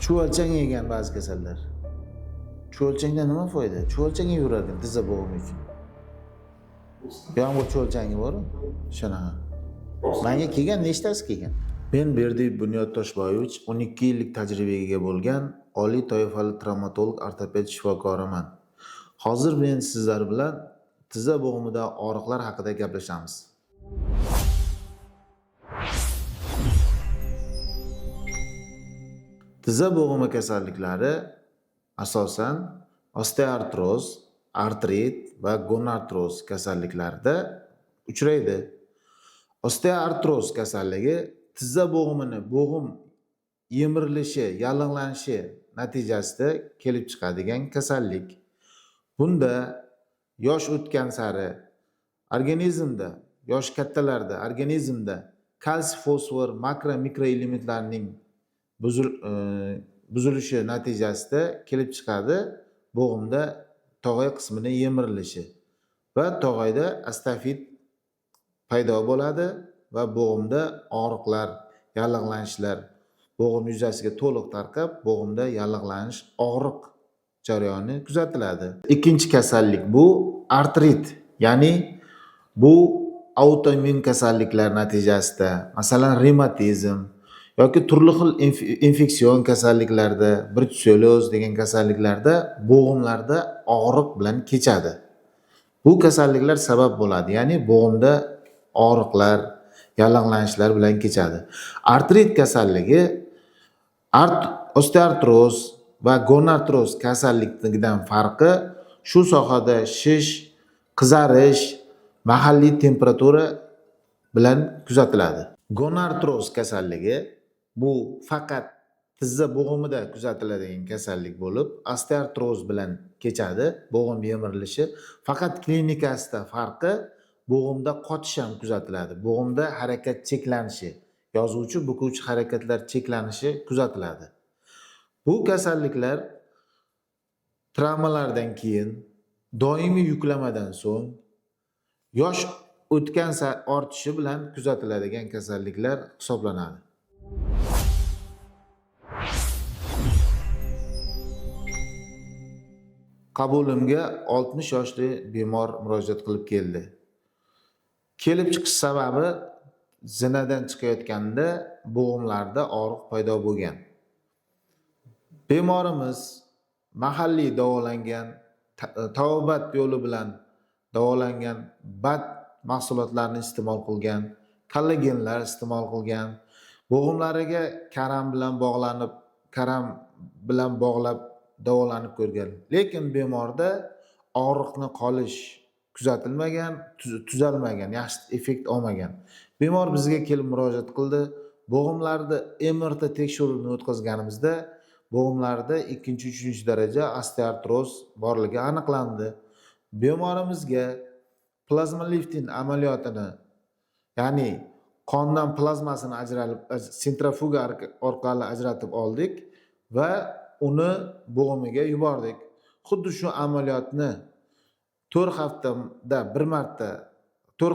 Chuvalchang yegan ba'zi kasallar. Chuvalchangdan nima foyda? Chuvalchang yeyverarkan tizza bo'g'imi uchun. Yomg'ir chuvalchangi bor-ku, shunaqa. Menga kelgan, nechtasi kelgan? Men Berdiyev Bunyod Toshboyevich 12 yillik tajribaga ega bo'lgan oliy toifali travmatolog ortoped shifokoriman. Hozir men sizlar bilan tizza bo'g'imida og'riqlar haqida gaplashamiz. Tizza bo'g'imi kasalliklari asosan osteoartroz, artrit va gonartroz kasalliklarida uchraydi. Osteoartroz kasalligi tizza bo'g'imini bo'g'im yemirilishi, yallig'lanishi natijasida kelib chiqadigan kasallik. Bunda yosh o'tgan sari organizmda, yosh kattalarda organizmda kalsiy, fosfor, makro mikroelementlarning buzilishi natijasida kelib chiqadi bo'g'imda tog'ay qismini yemirilishi va tog'ayda astafit paydo bo'ladi va bo'g'imda og'riqlar, yallig'lanishlar bo'g'im yuzasiga to'liq tarqab, bo'g'imda yallig'lanish, og'riq jarayoni kuzatiladi. Ikkinchi kasallik bu artrit, ya'ni bu autoimmun kasalliklar natijasida, masalan, revmatizm yoki turli xil infeksion kasalliklarda, bruselloz degan kasalliklarda bo'g'imlarda og'riq bilan kechadi. Bu kasalliklar sabab bo'ladi, ya'ni bo'g'imda og'riqlar, yallig'lanishlar bilan kechadi. Artrit kasalligi osteoartroz va gonartroz kasalligidan farqi shu sohada shish, qizarish, mahalliy temperatura bilan kuzatiladi. Gonartroz kasalligi bu faqat tizza bo'g'imida kuzatiladigan kasallik bo'lib, osteoartroz bilan kechadi, bo'g'im yemirilishi. Faqat klinikasida farqi bo'g'imda qotish ham kuzatiladi. Bo'g'imda harakat cheklanishi, yozuvchi, bukuvchi harakatlar cheklanishi kuzatiladi. Bu kasalliklar travmalardan keyin, doimiy yuklamadan so'ng, yosh o'tgan sari ortishi bilan kuzatiladigan kasalliklar hisoblanadi. Qabulimga 60 yoshli bemor murojaat qilib keldi. Kelib chiqish sababi zinadan chiqayotganda bo'g'imlarda og'riq paydo bo'lgan. Bemorimiz mahalliy davolangan, tavobat yo'li bilan davolangan bat mahsulotlarni iste'mol qilgan, kollagenlar iste'mol qilgan, bo'g'imlariga karam bilan bog'lab davolanib ko'rgan. Lekin bemorda og'riqni qolish kuzatilmagan, tuzalmagan, yaxshi effekt olmagan. Bemor bizga kelib murojaat qildi. Bo'g'imlarda MRT tekshiruvini o'tkazganimizda bo'g'imlarda 2-3 daraja osteoartroz borligi aniqlandi. Bemorimizga plazma lifting amaliyotini, ya'ni qondan plazmasini sentrifuga orqali ajratib oldik va uni bo'g'imiga yubordik. Xuddi shu amaliyotni 4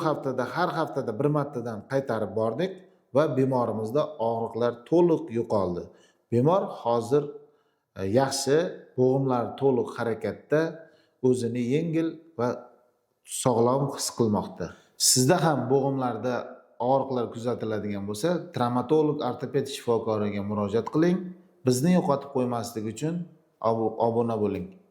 haftada har haftada bir martadan qaytarib bordik va bemorimizda og'riqlar to'liq yo'qoldi. Bemor hozir yaxshi, bo'g'imlar to'liq harakatda, o'zini yengil va sog'lom his qilmoqda. Sizda ham bo'g'imlarda og'riqlar kuzatiladigan bo'lsa, travmatolog, ortoped shifokoriga murojaat qiling. Bizni yo'qotib qo'ymaslik uchun obuna bo'ling.